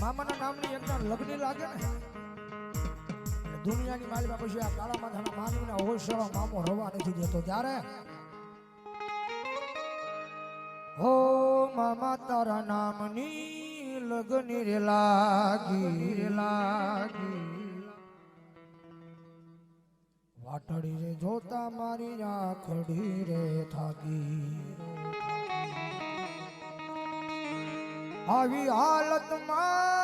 મામાના નામની એકના લગ્ન લાગે ને દુનિયાની માલિકા પછી આ કાળા માથાના માનવીને હોશળો મામો રવા નથી દેતો ત્યારે હો મામા તારા નામની લગ્ન રે લાગી વાટડી રે જોતા મારી આખડી રે થાકી આવી હાલતમાં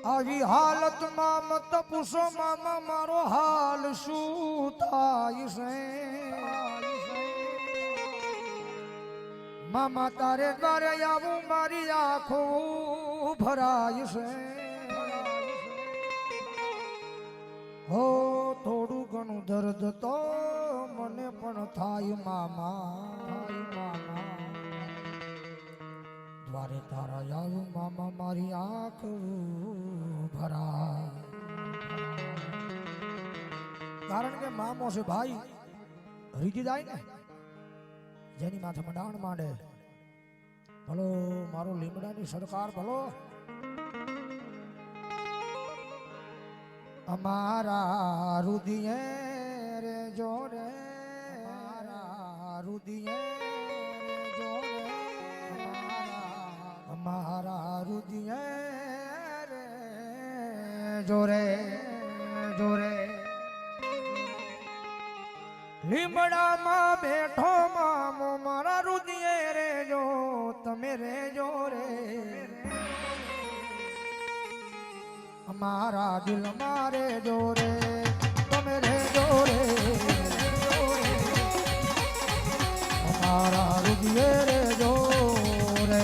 આવી હાલતમાં મત પૂછો મામા મારો હાલ શું થાય છે મામા તારે દ્વારે આવું મારી આંખો ભરાય છે હો થોડું ઘણું દર્દ તો મને પણ થાય મામા દ્વારે તારા આવું મામા મારી આંખ ભરાય કારણ કે મામો છે ભાઈ રીજી જાય ને જેની માથે મંડાણ માંડે ભલો મારો લીમડાની સરકાર ભલો અમારા રુદિયે રે જોડે રુદિયે રે જોડે અમારા રુદિયે રે જોરે લીમડામાં બેઠો મામો મારા રુદિયે રે જો તમે રે જોરે અમારા દિલ મારે જોરે તમે રે જોરે અમારા રુદિયે રે જોરે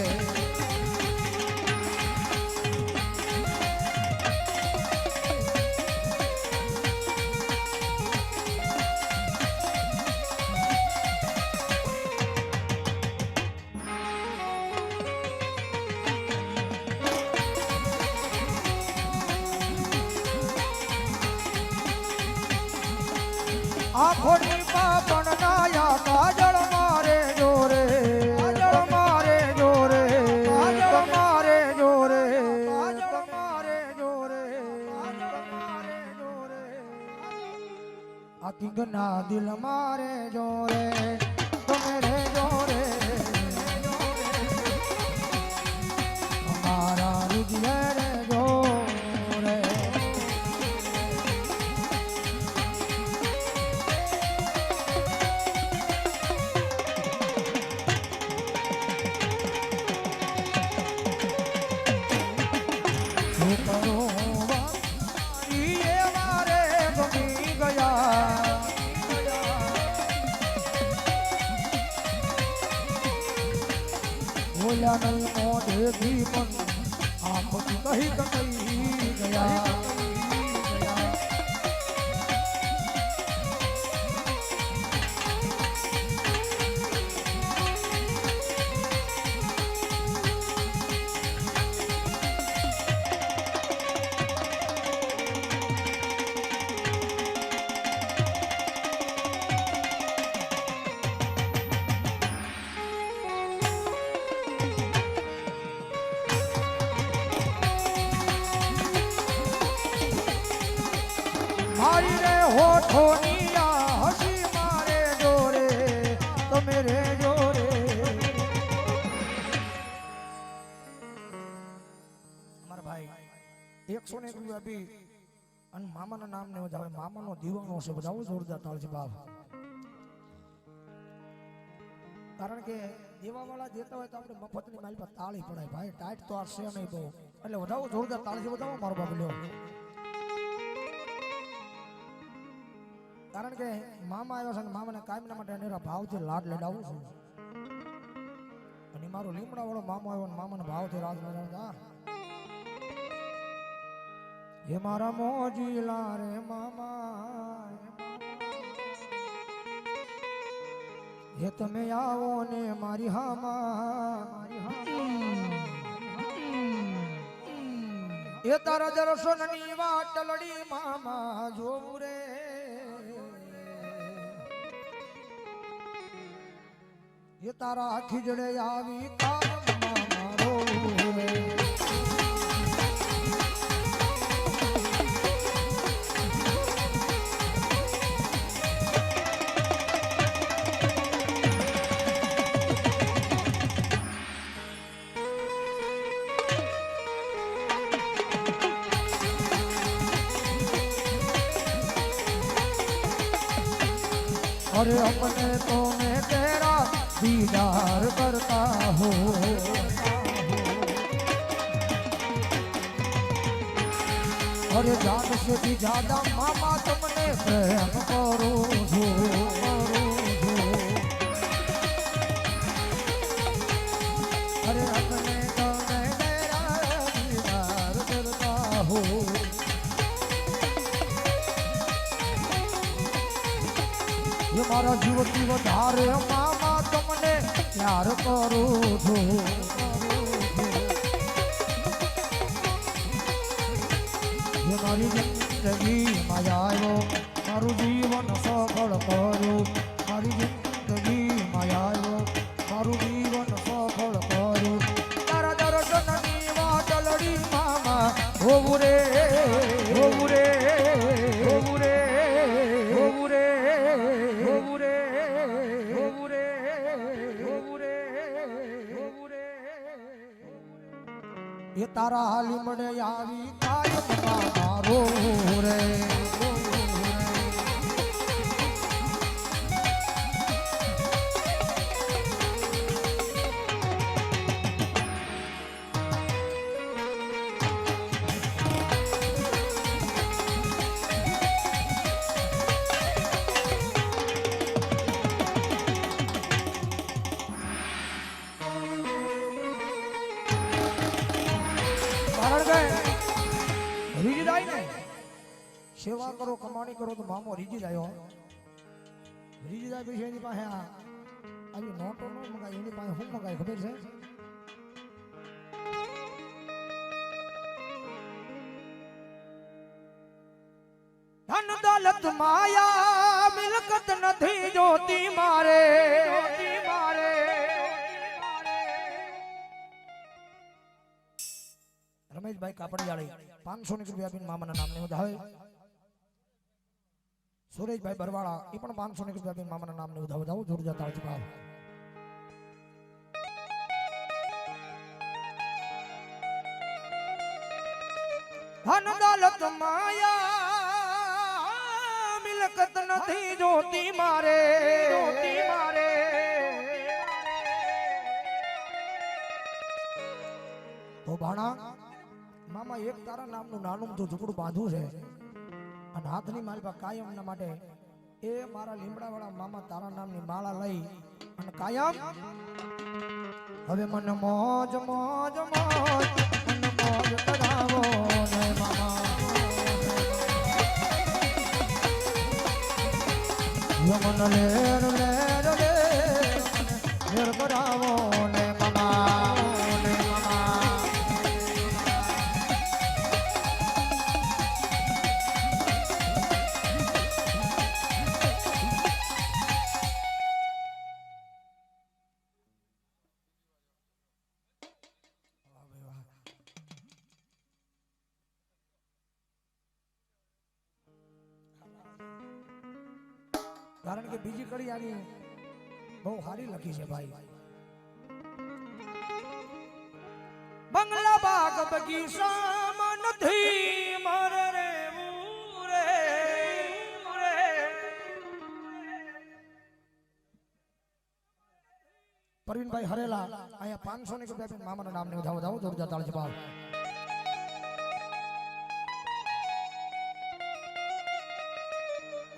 આખોની પાપણ નાયા કાજળ મારે જોરે આ કિંગના દિલ મારે જોરે તમે રે જોરે અમારા રુદિયે રે જોરે બોલ્યા નહીં મોઢેથી પણ આંખોથી કહી ગયા મારી રે હોઠોની આ હસી મારે જોરે તમે રે જોરે અમારા ભાઈ 101 રૂપિયા આપી અને મામાના નામ ને વધાવે મામાનો દીવાનો છે બધાઓ જોરદાર તાળ છે બાપ કારણ કે દેવાવાળા દેતા હોય તો આપણે મફતની માલ પર તાળી પડાય ભાઈ ટાઈટ તો આ છે નહીં બહુ એટલે વધાવો જોરદાર તાળ છે બધાઓ મારો બાપ લ્યો કારણ કે મામા આવ્યો છે અને મામાને કાયમના માટે અનેરા ભાવથી લાડ લડાવું છું અને મારો લીમડા વાળો મામો આવ્યો અને મામાને ભાવથી રાજ લડાવતા હે મારા મોજીલા રે મામા હે તમે આવો ને મારી હામા એ તારા દર્શનની વાટ લડી મામા જોવું રે એ તારા ખીજડે આવી કાયમ મારો રે अरे अपने तो मैं तेरा दीदार करता हूँ अरे जान से भी ज्यादा मामा तुमने प्रेम करो अरे अपने तो मैं तेरा दीदार करता हूँ ये मारा जीवती વધારે मामा तुमने प्यार करो छो ये मारी जिंदगी माया आयो मारू जीवन सफल करो मारी जिंदगी माया आयो मारू जीवन सफल करो तारा दर्शननी वाटलड़ी मामा होवरे होवरे होवरे होवरे ये तारा लिमड़े आवी कायम मारो रे રીજી જાય ને સેવા કરો કમાણી કરો તો મામો રીજી જાય રીજી જાય પછી એની પાસે આવી નોટો ન મગાય એની પાસે શું મગાય ખબર છે ધન દોલત માયા મિલકત નથી જોતી મારે રમેશભાઈ કાપડિયાળી 500 રૂપિયા આપીને મામાના નામને વધાવે સુરેશભાઈ બરવાળા એ પણ 500 રૂપિયા આપીને મામાના નામને વધાવો જોર જતા હોય છે ભાવ ધન દોલત માયા મિલકત નથી જોતી મારે તો ભાણા મામા એક તારા નામનું નાનું તો ઝૂંપડું બાંધવું છે અને હાથની માલપા કાયમના માટે એ મારા લીમડાવાળા મામા તારા નામની માળા લઈ અને કાયમ હવે મને મોજ મોજ મોજ મને મોજ કરાવો ને મામા મને લેર લેર લેર કરાવો ને મામા કારણ કે બીજી કડી આની બહુ સારી લખી છે ભાઈ બંગલા બાગ બગીચામાં નથી મારે રે પરવીનભાઈ હરેલા અહીંયા 500 રૂપિયા આપીને મામાના નામને વધાવો જોર જતા છે ભાવ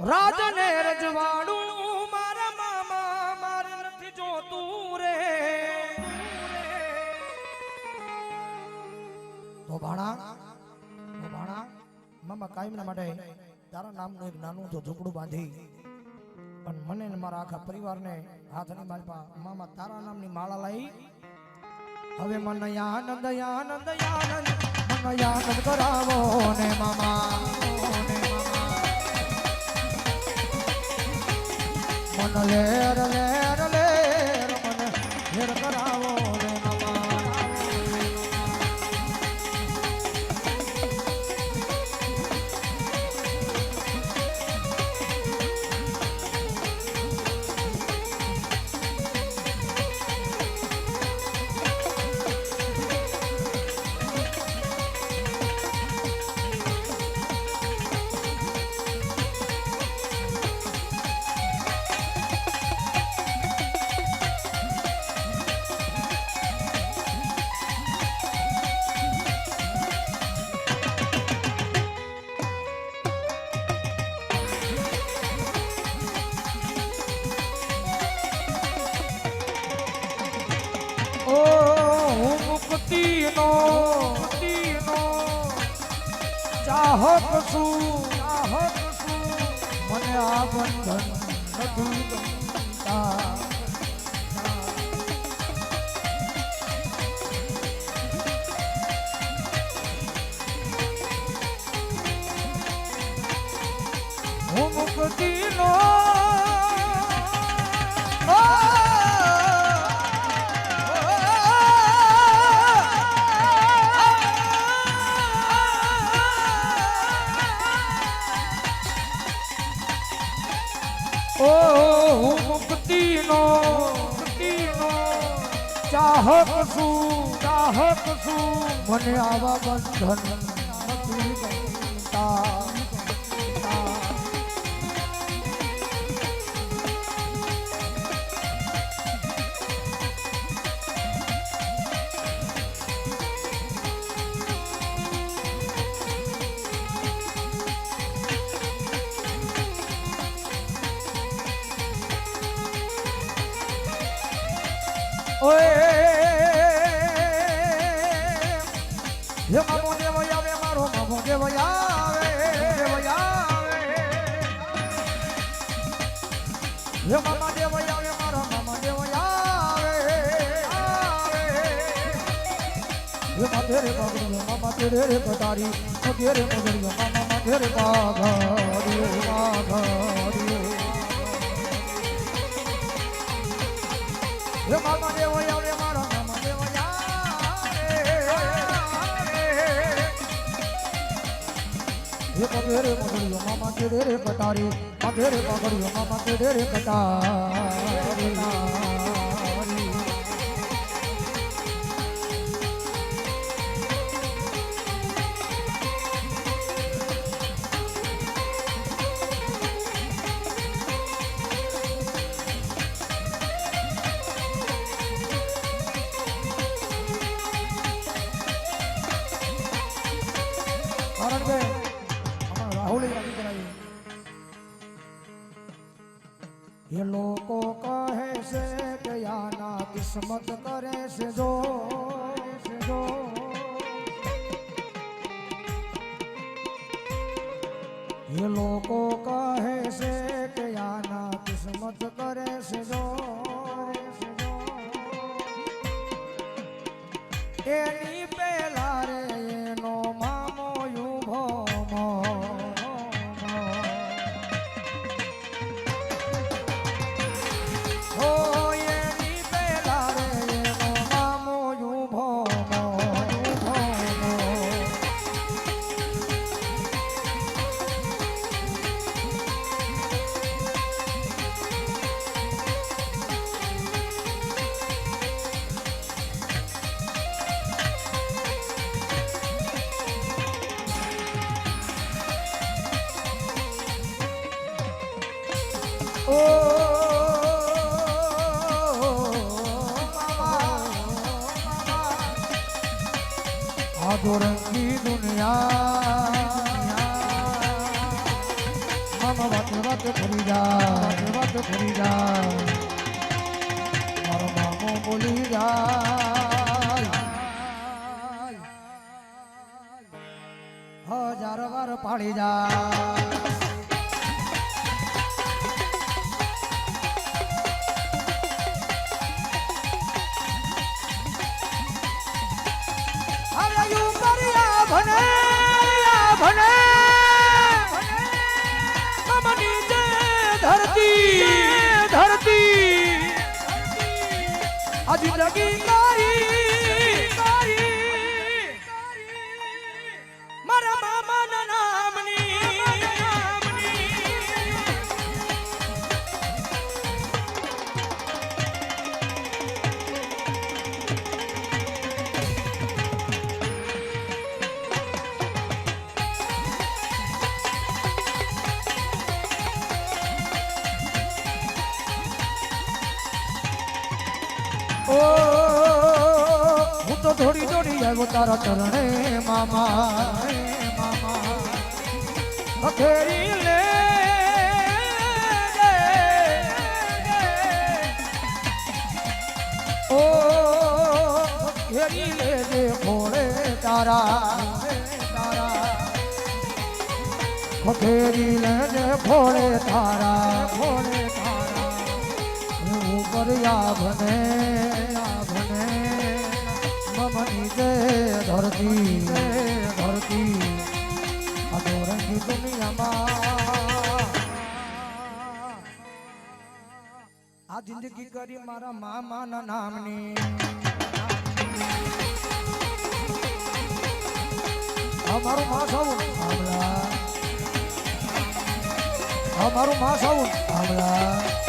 રાજને રજવાડું મારા મામા મારે નથી જોતું રે તો ભાણા મામા કાયમના માટે તારા નામનું એક નાનું તો ઝૂંપડું બાંધી પણ મને ને મારા આખા પરિવારને હાથની માલપા મામા તારા નામની માળા લઈ હવે મને આનંદ આનંદ આનંદ મને આનંદ કરાવો ને મામા मन लेर लेर लेर मन મુક્તિનો ચાહક છું મને આ બંધન નથી ગમતા હું મુક્તિનો હું મુક્તિનો ચાહક છું મને આવા બંધન નથી ગમતા ઓય હે મામો દેવ આવે મારો મામો દેવ આવે હે મામા દેવ આવે મારો મામા દેવ આવે હે માથે રે બાગડીઓ મામા તેરે રે પતારી મોતે રે મોગડીઓ મામા માથે રે બાગડીઓ હે મામા દેવ આવે મારા મામા દેવ આવે હે પગે રે મોગડીઓ મામા તેરે રે પતારી માથે રે બાગડીઓ મામા તેરે રે પતારી કારણ કે રાહુલ ये लोगों कहे से कि आना किस्मत करे से जो ये लोगों कहे से कि आना किस्मत करे से जो एनी पेला रे एनो मामो युभो आदोरंगी दुनिया मामा बात फरी जा मारो मामो बोली जा हजार बार पाड़ी जा भने ममनी जे धरती आज लगी कारी मारा मामा ना नामनी હું તો દોડી આવ્યો તારા ચરણે મામા અખેરી લે ઓ અખેરી લે જે તારા ખોખેરી લેજે ફોડે તારા ઉપરિયા ભને મમની જે ધરતી અધોરંગી દુનિયામાં આ જિંદગી કરી મારા મામાના નામની અમારું માં સાવું અમારું માં સાવું